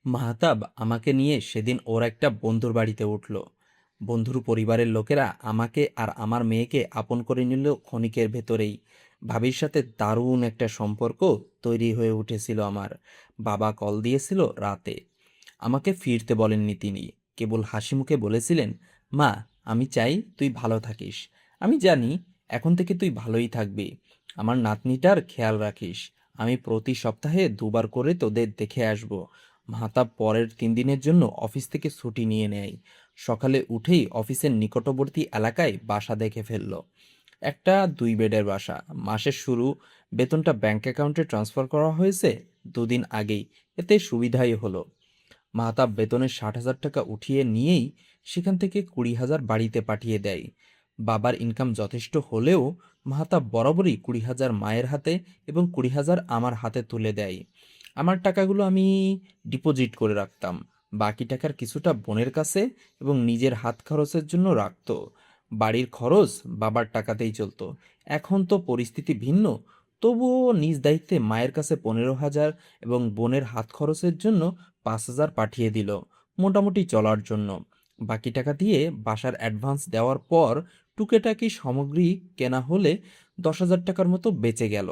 মাহতাব আমাকে নিয়ে সেদিন ওর একটা বন্ধুর বাড়িতে উঠল। বন্ধুর পরিবারের লোকেরা আমাকে আর আমার মেয়েকে আপন করে নিল ক্ষণিকের ভেতরেই। ভাবির সাথে দারুণ একটা সম্পর্ক তৈরি হয়ে উঠেছিল আমার। বাবা কল দিয়েছিল রাতে। আমাকে ফিরতে বলেননি তিনি, কেবল হাসি মুখে বলেছিলেন, মা, আমি চাই তুই ভালো থাকিস। আমি জানি এখন থেকে তুই ভালোই থাকবি। আমার নাতনিটার খেয়াল রাখিস। আমি প্রতি সপ্তাহে দুবার করে তোদের দেখে আসব। মাহতাব পরের 3 দিনের জন্য অফিস থেকে ছুটি নিয়ে নেয়। সকালে উঠেই অফিসের নিকটবর্তী এলাকায় বাসা দেখে ফেলল। একটা 2 বেডের বাসা। মাসের শুরু। বেতনটা ব্যাংক অ্যাকাউন্টে ট্রান্সফার করা হয়েছে 2 দিন আগেই। এতে সুবিধাই হলো। মাহতাব বেতনের 60,000 টাকা উঠিয়ে নিয়েই সেখান থেকে 20,000 বাড়িতে পাঠিয়ে দেয়। বাবার ইনকাম যথেষ্ট হলেও মাহতাব বরাবরই 20,000 মায়ের হাতে এবং 20,000 আমার হাতে তুলে দেয়। আমার টাকাগুলো আমি ডিপোজিট করে রাখতাম। বাকি টাকার কিছুটা বোনের কাছে এবং নিজের হাত খরচের জন্য রাখতো। বাড়ির খরচ বাবার টাকাতেই চলতো। এখন তো পরিস্থিতি ভিন্ন। তবুও নিজ দায়িত্বে মায়ের কাছে 15,000 এবং বোনের হাত খরচের জন্য 5,000 পাঠিয়ে দিল, মোটামুটি চলার জন্য। বাকি টাকা দিয়ে বাসার অ্যাডভান্স দেওয়ার পর টুকেটাকি সামগ্রী কেনা হলে 10,000 টাকার মতো বেঁচে গেল।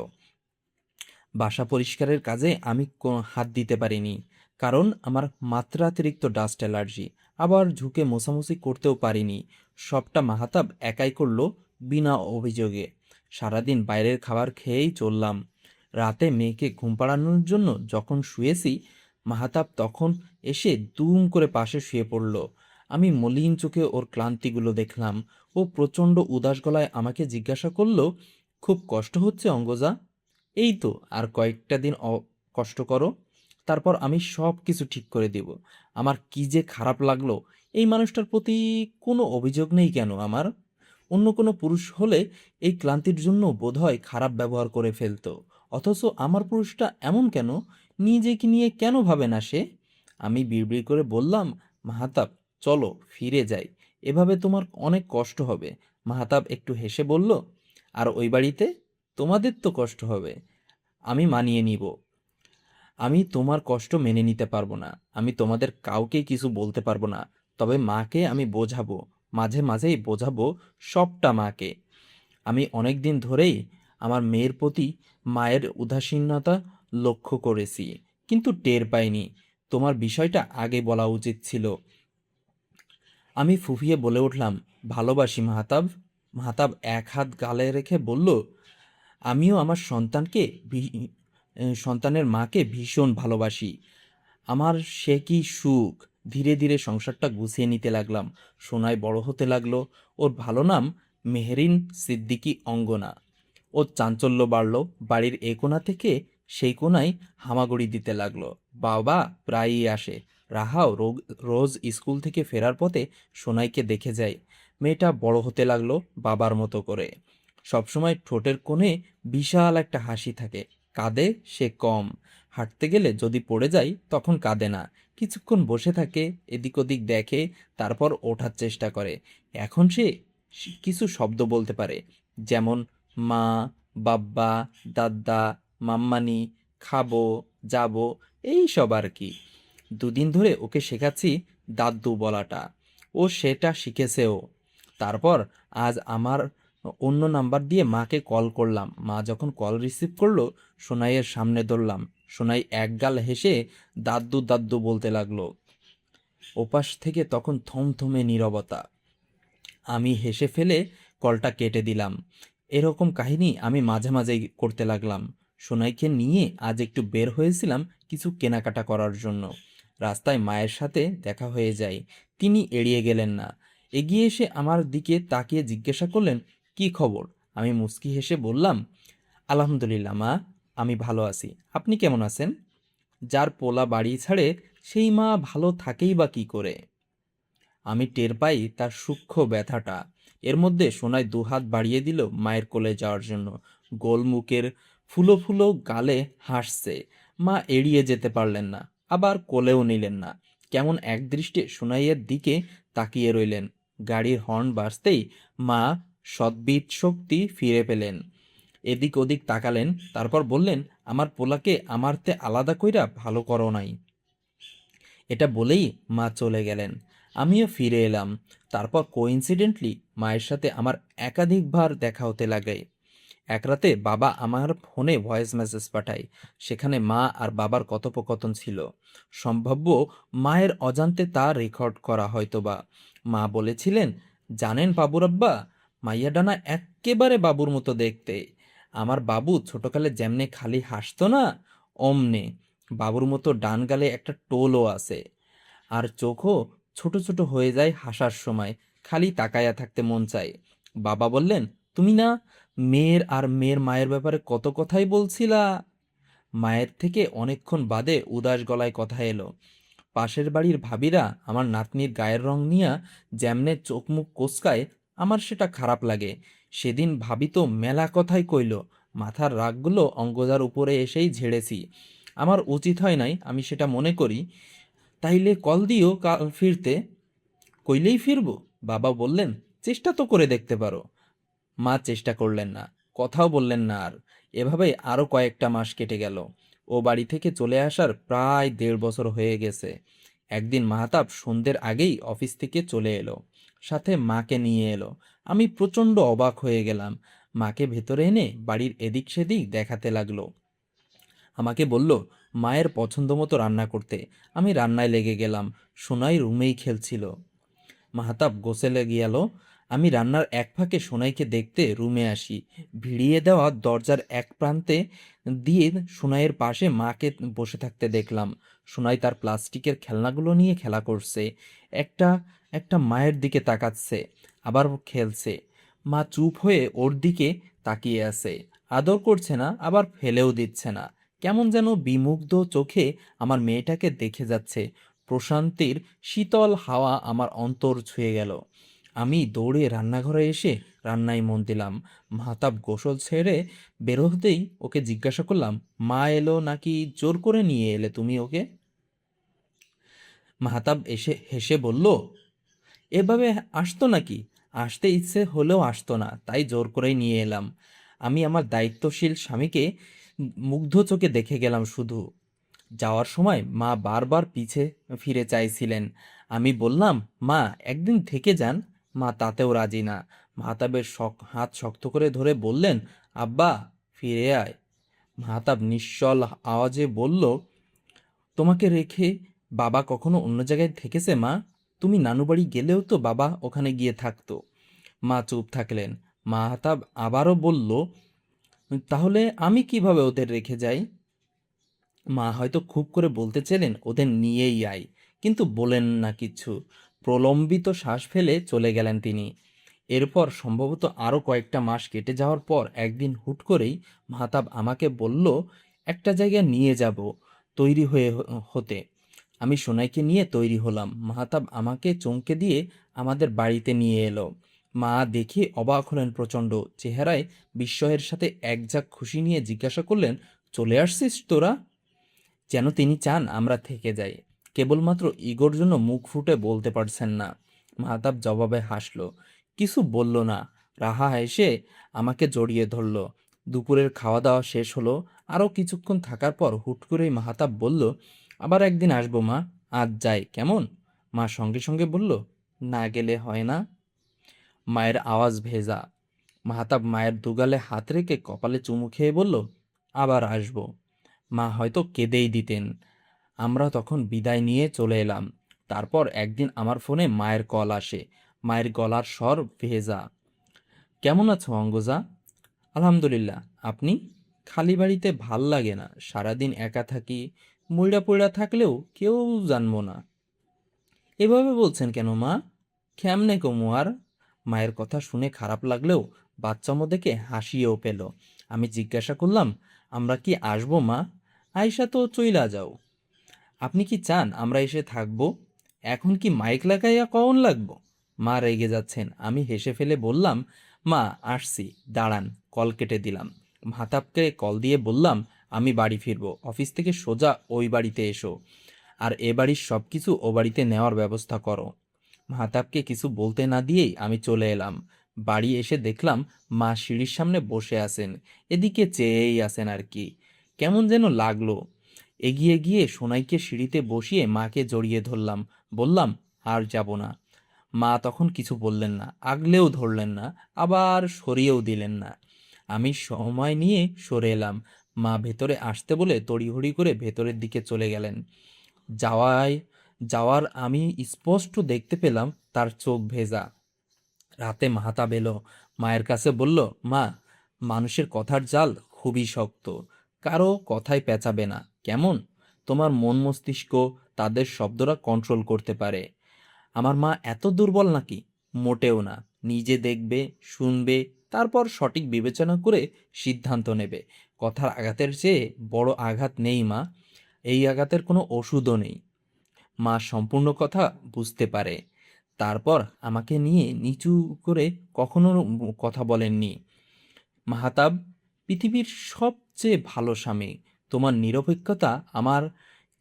বাসা পরিষ্কারের কাজে আমি হাত দিতে পারিনি, কারণ আমার মাত্রাতিরিক্ত ডাস্ট অ্যালার্জি। আবার ঝুঁকে মোছামুছি করতেও পারিনি। সবটা মাহাতাব একাই করলো, বিনা অভিযোগে। সারাদিন বাইরের খাবার খেয়েই চললাম। রাতে মেয়েকে ঘুম পাড়ানোর জন্য যখন শুয়েছি, মাহাতাব তখন এসে দুম করে পাশে শুয়ে পড়ল। আমি মলিন চোখে ওর ক্লান্তিগুলো দেখলাম। ও প্রচণ্ড উদাস গলায় আমাকে জিজ্ঞাসা করলো, খুব কষ্ট হচ্ছে অঙ্গজা? এই তো আর কয়েকটা দিন কষ্ট করো, তারপর আমি সব কিছু ঠিক করে দেব। আমার কি যে খারাপ লাগলো। এই মানুষটার প্রতি কোনো অভিযোগ নেই কেন আমার? অন্য কোনো পুরুষ হলে এই ক্লান্তির জন্য বোধহয় খারাপ ব্যবহার করে ফেলতো। অথচ আমার পুরুষটা এমন কেন? নিজেকে নিয়ে কেন ভাবে না সে? আমি বিড়বিড় করে বললাম, মাহাতাব, চলো ফিরে যাই। এভাবে তোমার অনেক কষ্ট হবে। মাহাতাব একটু হেসে বলল, আর ওই বাড়িতে তোমাদের তো কষ্ট হবে। আমি মানিয়ে নিব। আমি তোমার কষ্ট মেনে নিতে পারবো না। আমি তোমাদের কাউকে কিছু বলতে পারবো না। তবে মাকে আমি বোঝাবো। মাঝে মাঝেই বোঝাবো, সবটা মাকে। আমি অনেক দিন ধরেই আমার মেয়ের প্রতি মায়ের উদাসীনতা লক্ষ্য করেছি, কিন্তু টের পাইনি। তোমার বিষয়টা আগে বলা উচিত ছিল। আমি ফুফিয়ে বলে উঠলাম, ভালোবাসি মাহতাব। মাহতাব এক হাত গালে রেখে বলল, আমিও আমার সন্তানের মাকে ভীষণ ভালোবাসি। আমার সে কি সুখ। ধীরে ধীরে সংসারটা গুছিয়ে নিতে লাগলাম। সোনায় বড় হতে লাগলো। ওর ভালো নাম মেহেরিন সিদ্দিকী অঙ্গনা। ওর চাঞ্চল্য বাড়ল। বাড়ির এ কোণা থেকে সেই কোণায় হামাগুড়ি দিতে লাগলো। বাবা প্রায়ই আসে। রাহাও রোজ স্কুল থেকে ফেরার পথে সোনাইকে দেখে যায়। মেয়েটা বড় হতে লাগলো বাবার মতো করে। সবসময় ঠোঁটের কোণে বিশাল একটা হাসি থাকে। কাঁদে সে কম। হাঁটতে গেলে যদি পড়ে যায় তখন কাঁদে না। কিছুক্ষণ বসে থাকে, এদিক ওদিক দেখে, তারপর ওঠার চেষ্টা করে। এখন সে কিছু শব্দ বলতে পারে, যেমন মা, বাব্বা, দাদা, মাম্মানি, খাবো, যাবো, এই সব আর কি। 2 দিন ধরে ওকে শেখাচ্ছি দাদ্দু বলাটা। ও সেটা শিখেছেও। তারপর আজ আমার অন্য নাম্বার দিয়ে মাকে কল করলাম। মা যখন কল রিসিভ করলো, সোনাইয়ের সামনে ধরলাম। সোনাই একগাল হেসে দাদ্দু দাদ্দু বলতে লাগলো। ওপাশ থেকে তখন থমথমে নীরবতা। আমি হেসে ফেলে কলটা কেটে দিলাম। এরকম কাহিনী আমি মাঝে মাঝেই করতে লাগলাম। সোনাইকে নিয়ে আজ একটু বের হয়েছিলাম কিছু কেনাকাটা করার জন্য। রাস্তায় মায়ের সাথে দেখা হয়ে যায়। তিনি এড়িয়ে গেলেন না। এগিয়ে এসে আমার দিকে তাকিয়ে জিজ্ঞাসা করলেন, কি খবর? আমি মুচকি হেসে বললাম, আলহামদুলিল্লাহ মা, আমি ভালো আছি। আপনি কেমন আছেন? যার পোলা বাড়ি ছাড়ে সেই মা ভালো থাকেই বা কি করে? আমি টের পাই তার সূক্ষ্ম ব্যথাটা। এর মধ্যে সোনায় 2 হাত বাড়িয়ে দিল মায়ের কোলে যাওয়ার জন্য। গোলমুখের ফুলো ফুলো গালে হাসছে। মা এড়িয়ে যেতে পারলেন না, আবার কোলেও নিলেন না। কেমন একদৃষ্টে সোনাইয়ের দিকে তাকিয়ে রইলেন। গাড়ির হর্ন বাজতেই মা সদ্বিত শক্তি ফিরে পেলেন। এদিক ওদিক তাকালেন, তারপর বললেন, আমার পোলাকে আমারতে আলাদা কইরা ভালো করো নাই। এটা বলেই মা চলে গেলেন। আমিও ফিরে এলাম। তারপর কোইন্সিডেন্টলি মায়ের সাথে আমার একাধিকবার দেখা হতে লাগে। এক রাতে বাবা আমার ফোনে ভয়েস মেসেজ পাঠায়। সেখানে মা আর বাবার কথোপকথন ছিল। সম্ভাব্য মায়ের অজান্তে তা রেকর্ড করা হয়তোবা। মা বলেছিলেন, জানেন বাবুর আব্বা, মাইয়া ডানা এক্কেবারে বাবুর মতো দেখতে। আমার বাবু ছোটকালে যেমনে খালি হাসতো না, অমনে বাবুর মতো ডান গালে একটা টোলও আছে। আর চোখও ছোট ছোট হয়ে যায় হাসার সময়, খালি তাকায়া থাকতে মন চায়। বাবা বললেন, তুমি না মেয়ের আর মেয়ের মায়ের ব্যাপারে কত কথাই বলছিলা। মায়ের থেকে অনেকক্ষণ বাদে উদাস গলায় কথা এলো, পাশের বাড়ির ভাবিরা আমার নাতনির গায়ের রং নিয়া যেমনে চোখ মুখ কোঁচকায়, আমার সেটা খারাপ লাগে। সেদিন ভাবি তো মেলা কথাই কইল, মাথার রাগগুলো অঙ্গজার উপরে এসেই ঝেড়েছি। আমার উচিত হয় নাই, আমি সেটা মনে করি। তাইলে কল দিও কাল ফিরতে। কইলেই ফিরবো? বাবা বললেন, চেষ্টা তো করে দেখতে পারো। মা চেষ্টা করলেন না, কথাও বললেন না আর। এভাবেই আরও কয়েকটা মাস কেটে গেল। ও বাড়ি থেকে চলে আসার প্রায় 1.5 বছর হয়ে গেছে। একদিন মাহতাব সন্ধ্যের আগেই অফিস থেকে চলে এলো, সাথে মাকে নিয়ে এলো। আমি প্রচণ্ড অবাক হয়ে গেলাম। মাকে ভেতরে এনে বাড়ির এদিক সেদিক দেখাতে লাগলো। আমাকে বলল মায়ের পছন্দ মতো রান্না করতে। আমি রান্নায় লেগে গেলাম। সোনাই রুমেই খেলছিল। মাহতাব গোসলে গেল। আমি রান্নার এক ফাঁকে সোনাইকে দেখতে রুমে আসি। ভিড়িয়ে দেওয়া দরজার এক প্রান্তে দিয়ে সোনাইয়ের পাশে মাকে বসে থাকতে দেখলাম। সোনাই তার প্লাস্টিকের খেলনাগুলো নিয়ে খেলা করছে। একটা একটা মায়ের দিকে তাকাচ্ছে, আবার খেলছে। মা চুপ হয়ে ওর দিকে তাকিয়ে আছে। আদর করছে না, আবার ফেলেও দিচ্ছে না। কেমন যেন বিমুগ্ধ চোখে আমার মেয়েটাকে দেখে যাচ্ছে। প্রশান্তির শীতল হাওয়া আমার অন্তর ছুঁয়ে গেল। আমি দৌড়ে রান্নাঘরে এসে রান্নায় মন দিলাম। মাহতাব গোসল ছেড়ে বেরোতেই ওকে জিজ্ঞাসা করলাম, মা এলো নাকি জোর করে নিয়ে এলে তুমি ওকে? মাহতাব এসে হেসে বলল, এভাবে আসতো নাকি? আসতে ইচ্ছে হলেও আসতো না, তাই জোর করেই নিয়ে এলাম। আমি আমার দায়িত্বশীল স্বামীকে মুগ্ধ চোখে দেখে গেলাম শুধু। যাওয়ার সময় মা বারবার পিছে ফিরে চাইছিলেন। আমি বললাম, মা একদিন থেকে যান। মা তাতেও রাজি না। মাহতাবের হাত শক্ত করে ধরে বললেন, আব্বা ফিরে আয়। মাহতাব নিশ্চল আওয়াজে বলল, তোমাকে রেখে বাবা কখনো অন্য জায়গায় থেকেছে মা? তুমি নানু বাড়ি গেলেও তো বাবা ওখানে গিয়ে থাকতো। মা চুপ থাকলেন। মাহতাব আবারও বলল, তাহলে আমি কিভাবে ওদের রেখে যাই? মা হয়তো খুব করে বলতে চাইলেন ওদের নিয়েই আয়, কিন্তু বলেন না কিছু। প্রলম্বিত শ্বাস ফেলে চলে গেলেন তিনি। এরপর সম্ভবত আরও কয়েকটা মাস কেটে যাওয়ার পর একদিন হুট করেই মাহতাব আমাকে বলল, একটা জায়গায় নিয়ে যাব তৈরি হয়ে হতে। আমি সোনাইকে নিয়ে তৈরি হলাম। মাহতাব আমাকে চমকে দিয়ে আমাদের বাড়িতে নিয়ে এলো। মা দেখে অবাক হলেন প্রচণ্ড। চেহারায় বিস্ময়ের সাথে একঝাঁক খুশি নিয়ে জিজ্ঞাসা করলেন, চলে আসছিস তোরা? যেন তিনি চান আমরা থেকে যাই। কেবলমাত্র ইগোর জন্য মুখ ফুটে বলতে পারছেন না। মাহতাব জবাবে হাসল, কিছু বলল না। রাহা এসে আমাকে জড়িয়ে ধরল। দুপুরের খাওয়া দাওয়া শেষ হলো। আরও কিছুক্ষণ থাকার পর হুট করেই মাহতাব বলল, আবার একদিন আসবো মা, আজ যাই কেমন? মা সঙ্গে সঙ্গে বলল, না গেলে হয় না। মায়ের আওয়াজ ভেজা। মাহতাব মায়ের দুগালে হাত রেখে কপালে চুমু খেয়ে বলল, আবার আসবো। মা হয়তো কেঁদেই দিতেন। আমরা তখন বিদায় নিয়ে চলে এলাম। তারপর একদিন আমার ফোনে মায়ের কল আসে। মায়ের গলার স্বর ভেজা। কেমন আছো অঙ্গজা? আলহামদুলিল্লাহ। আপনি? খালি বাড়িতে ভাল লাগে না, সারাদিন একা থাকি। মইড়া পইড়া থাকলেও কেউ জানবো না। এভাবে বলছেন কেন মা? কেমনে কমু আর? মায়ের কথা শুনে খারাপ লাগলেও বাচ্চামো দেখে হাসিয়েও পেল। আমি জিজ্ঞাসা করলাম, আমরা কি আসবো মা? আয়সা তো চইলা যাও। আপনি কি চান আমরা এসে থাকবো? এখন কি মাইক লাগাইয়া কখন লাগবো? মা রেগে যাচ্ছেন। আমি হেসে ফেলে বললাম, মা আসছি, দাঁড়ান। কল কেটে দিলাম। মাহতাবকে কল দিয়ে বললাম, আমি বাড়ি ফিরবো। অফিস থেকে সোজা ওই বাড়িতে এসো, আর এ বাড়ির সব কিছু ও বাড়িতে নেওয়ার ব্যবস্থা করো। মাহতাবকে কিছু বলতে না দিয়েই আমি চলে এলাম। বাড়ি এসে দেখলাম মা সিঁড়ির সামনে বসে আছেন, এদিকে চেয়েই আছেন আর কি। কেমন যেন লাগলো। এগিয়ে গিয়ে সোনাইকে সিঁড়িতে বসিয়ে মাকে জড়িয়ে ধরলাম। বললাম, আর যাব না। মা তখন কিছু বললেন না, আগলেও ধরলেন না, আবার সরিয়েও দিলেন না। আমি সময় নিয়ে সরে এলাম। মা ভেতরে আসতে বলে তড়িঘড়ি করে ভেতরের দিকে চলে গেলেন। যাওয়ায় যাওয়ার আমি স্পষ্ট দেখতে পেলাম তার চোখ ভেজা। রাতে মাহাতাব এলো, মায়ের কাছে বলল, মা, মানুষের কথার জাল খুবই শক্ত, কারো কথায় পেঁচাবে না, কেমন? তোমার মন মস্তিষ্ক তাদের শব্দরা কন্ট্রোল করতে পারে। আমার মা এত দুর্বল নাকি? মোটেও না। নিজে দেখবে, শুনবে, তারপর সঠিক বিবেচনা করে সিদ্ধান্ত নেবে। কথার আঘাতের চেয়ে বড় আঘাত নেই মা। এই আঘাতের কোনো ওষুধও নেই। মা সম্পূর্ণ কথা বুঝতে পারে। তারপর আমাকে নিয়ে নিচু করে কখনো কথা বলেননি। মাহাতাব, পৃথিবীর সবচেয়ে ভালো স্বামী, তোমার নিরপেক্ষতা আমার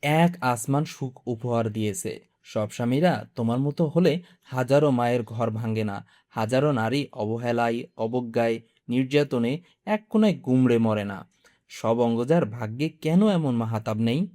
এক আসমান সুখ উপহার দিয়েছে। সব স্বামীরা তোমার মতো হলে হাজারো মায়ের ঘর ভাঙে না, হাজারো নারী অবহেলায়, অবজ্ঞায়, নির্যাতনে এক কোনায় গুমড়ে মরে না। সব অঙ্গজার ভাগ্যে কেন এমন মাহাতাব নেই?